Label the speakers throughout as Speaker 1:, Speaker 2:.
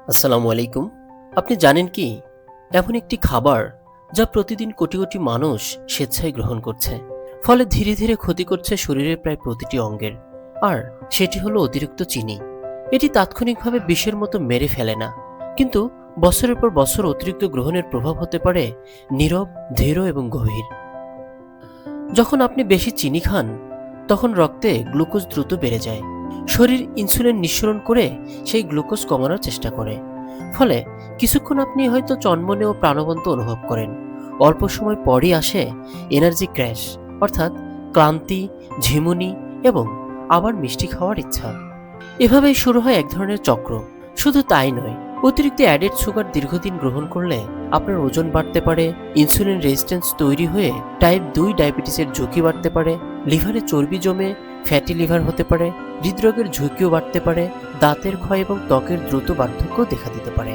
Speaker 1: আসসালামু আলাইকুম। আপনি জানেন কি, এমন একটি খাবার যা প্রতিদিন কোটি কোটি মানুষ স্বেচ্ছায় গ্রহণ করছে, ফলে ধীরে ধীরে ক্ষতি করছে শরীরের প্রায় প্রতিটি অঙ্গের। আর সেটি হলো অতিরিক্ত চিনি। এটি তাৎক্ষণিকভাবে বিষের মতো মেরে ফেলে না, কিন্তু বছরের পর বছর অতিরিক্ত গ্রহণের প্রভাব হতে পারে নীরব, ধীর এবং গভীর। যখন আপনি বেশি চিনি খান, তখন রক্তে গ্লুকোজ দ্রুত বেড়ে যায়। শরীর ইনসুলিন নিঃসরণ করে সেই গ্লুকোজ কমানোর চেষ্টা করে। ফলে কিছুক্ষণ আপনি হয়তো চনমনে ও প্রাণবন্ত অনুভব করেন। অল্প সময় পরই আসে এনার্জি ক্র্যাশ, অর্থাৎ ক্লান্তি, ঝিমুনি এবং আবার মিষ্টি খাওয়ার ইচ্ছা। এভাবেই শুরু হয় এক ধরনের চক্র। শুধু তাই নয়, অতিরিক্ত অ্যাডেড সুগার দীর্ঘদিন গ্রহণ করলে আপনার ওজন বাড়তে পারে, ইনসুলিন রেজিস্ট্যান্স তৈরি হয়ে টাইপ 2 ডায়াবেটিসের ঝুঁকি বাড়তে পারে, লিভারে চর্বি জমে ফ্যাটি লিভার হতে পারে, হৃদরোগের ঝুঁকিও বাড়তে পারে, দাঁতের ক্ষয় এবং ত্বকের দ্রুত বার্ধক্য দেখা দিতে পারে।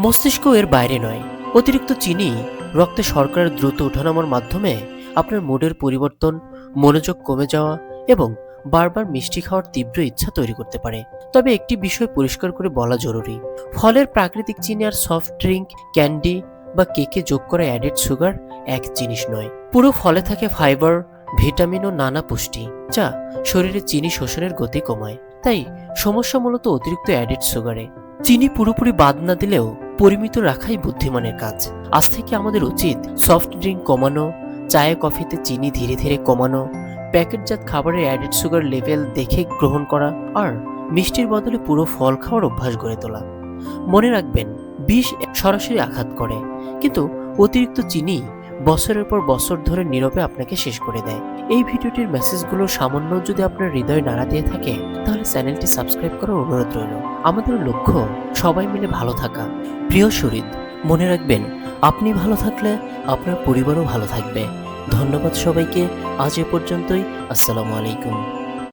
Speaker 1: মস্তিষ্ক এর বাইরে নয়, অতিরিক্ত চিনি রক্তে শর্করার দ্রুত ওঠানামার মাধ্যমে আপনার মুডের পরিবর্তন, মনোযোগ কমে যাওয়া এবং বারবার মিষ্টি খাওয়ার তীব্র ইচ্ছা তৈরি করতে পারে। তবে একটি বিষয় পরিষ্কার করে বলা জরুরি, ফলের প্রাকৃতিক চিনি আর সফট ড্রিঙ্ক, ক্যান্ডি বা কেকে যোগ করা অ্যাডেড সুগার এক জিনিস নয়। পুরো ফলে থাকে ফাইবার, ভিটামিন ও নানা পুষ্টি, যা শরীরে চিনি শোষণের গতি কমায়। তাই সমস্যা মূলত অতিরিক্ত অ্যাডেড সুগারে। চিনি পুরোপুরি বাদ না দিলেও পরিমিত রাখাই বুদ্ধিমানের কাজ। আজ থেকে আমাদের উচিত সফট ড্রিঙ্ক কমানো, চায়ে কফিতে চিনি ধীরে ধীরে কমানো, প্যাকেটজাত খাবারের অ্যাডেড সুগার লেভেল দেখে গ্রহণ করা আর মিষ্টির বদলে পুরো ফল খাওয়ার অভ্যাস গড়ে তোলা। মনে রাখবেন, বিষ সরাসরি আঘাত করে, কিন্তু অতিরিক্ত চিনি বছরের পর বছর ধরে নীরবে আপনাকে শেষ করে দেয়। এই ভিডিওটির মেসেজগুলো সামান্য যদি আপনার হৃদয় নাড়া দিয়ে থাকে, তাহলে চ্যানেলটি সাবস্ক্রাইব করার অনুরোধ রইল। আমাদের লক্ষ্য সবাই মিলে ভালো থাকা। প্রিয় শরীর, মনে রাখবেন, আপনি ভালো থাকলে আপনার পরিবারও ভালো থাকবে। ধন্যবাদ সবাইকে। আজ এ পর্যন্তই। আসসালামু আলাইকুম।